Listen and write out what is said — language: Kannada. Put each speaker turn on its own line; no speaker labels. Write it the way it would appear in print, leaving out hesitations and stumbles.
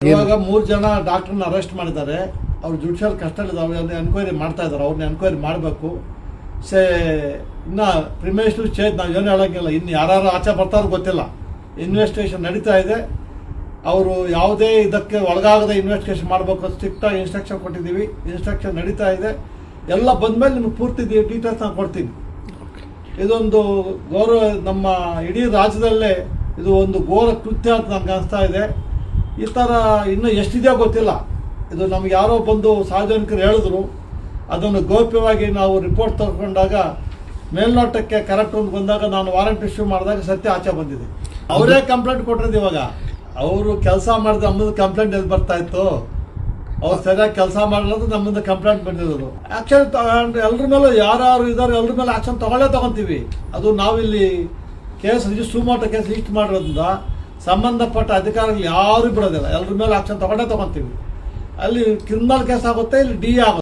ಇವಾಗ 3 ಜನ ಡಾಕ್ಟರ್ನ ಅರೆಸ್ಟ್ ಮಾಡಿದ್ದಾರೆ. ಅವ್ರು ಜುಡಿಷಿಯಲ್ ಕಸ್ಟಡಿ ಎನ್ಕ್ವೈರಿ ಮಾಡ್ತಾ ಇದ್ದಾರೆ. ಅವ್ರನ್ನ ಎನ್ಕ್ವೈರಿ ಮಾಡಬೇಕು. ಇನ್ನು ಪ್ರಿಮೇಶ್ಲು ಚೇತ್ ನಾವು ಏನು ಹೇಳೋಂಗಿಲ್ಲ. ಇನ್ನು ಯಾರು ಆಚೆ ಬರ್ತಾರೋ ಗೊತ್ತಿಲ್ಲ. ಇನ್ವೆಸ್ಟಿಗೇಷನ್ ನಡೀತಾ ಇದೆ. ಅವರು ಯಾವುದೇ ಇದಕ್ಕೆ ಒಳಗಾಗದೆ ಇನ್ವೆಸ್ಟಿಗೇಷನ್ ಮಾಡಬೇಕು ಸ್ಟ್ರಿಕ್ಟಾಗಿ ಇನ್ಸ್ಟ್ರಕ್ಷನ್ ಕೊಟ್ಟಿದ್ದೀವಿ. ಇನ್ಸ್ಟ್ರಕ್ಷನ್ ನಡೀತಾ ಇದೆ. ಎಲ್ಲ ಬಂದಮೇಲೆ ನಿಮ್ಗೆ ಪೂರ್ತಿ ಡೀಟೇಲ್ಸ್ ನಾನು ಕೊಡ್ತೀನಿ. ಇದೊಂದು ಗೌರವ ನಮ್ಮ ಇಡೀ ರಾಜ್ಯದಲ್ಲೇ ಇದು ಒಂದು ಘೋರ ಕೃತ್ಯ ಅಂತ ನನಗೆ ಅನಿಸ್ತಾ ಇದೆ. ಈ ಥರ ಇನ್ನೂ ಎಷ್ಟಿದೆಯೋ ಗೊತ್ತಿಲ್ಲ. ಇದು ನಮ್ಗೆ ಯಾರೋ ಬಂದು ಸಾರ್ವಜನಿಕರು ಹೇಳಿದ್ರು. ಅದನ್ನು ಗೌಪ್ಯವಾಗಿ ನಾವು ರಿಪೋರ್ಟ್ ತಗೊಂಡಾಗ ಮೇಲ್ನೋಟಕ್ಕೆ ಕರೆಕ್ಟ್ ಒಂದು ಬಂದಾಗ ನಾನು ವಾರಂಟ್ ಇಶ್ಯೂ ಮಾಡಿದಾಗ ಸತ್ಯ ಆಚೆ ಬಂದಿದೆ. ಅವರೇ ಕಂಪ್ಲೇಂಟ್ ಕೊಟ್ಟಿರೋದು. ಇವಾಗ ಅವರು ಕೆಲಸ ಮಾಡಿದ ನಮ್ಮದು ಕಂಪ್ಲೇಂಟ್ ಎಲ್ಲಿ ಬರ್ತಾ ಇತ್ತು? ಅವ್ರು ಸರಿಯಾಗಿ ಕೆಲಸ ಮಾಡಲಾರ್ದು ನಮ್ಮಿಂದ ಕಂಪ್ಲೇಂಟ್ ಬಂದಿರೋದು. ಆ್ಯಕ್ಷನ್ ಎಲ್ರ ಮೇಲೂ ಯಾರು ಇದ್ದಾರೆ ಎಲ್ರ ಮೇಲೆ ಆ್ಯಕ್ಷನ್ ತಗೊಳ್ತೀವಿ. ಅದು ನಾವಿಲ್ಲಿ ಕೇಸ್ ಸುಮೋಟೋ ಕೇಸ್ ರಿಜಿಸ್ಟರ್ ಮಾಡಿರೋದ್ರಿಂದ ಸಂಬಂಧಪಟ್ಟ ಅಧಿಕಾರಿಗಳು ಯಾರು ಬಿಡೋದಿಲ್ಲ. ಎಲ್ರ ಮೇಲೆ ಆ್ಯಕ್ಷನ್ ತಗೊಳ್ತೀವಿ. ಅಲ್ಲಿ ಕ್ರಿಮಿನಲ್ ಕೇಸ್ ಆಗುತ್ತೆ, ಇಲ್ಲಿ ಡಿ ಆಗುತ್ತೆ.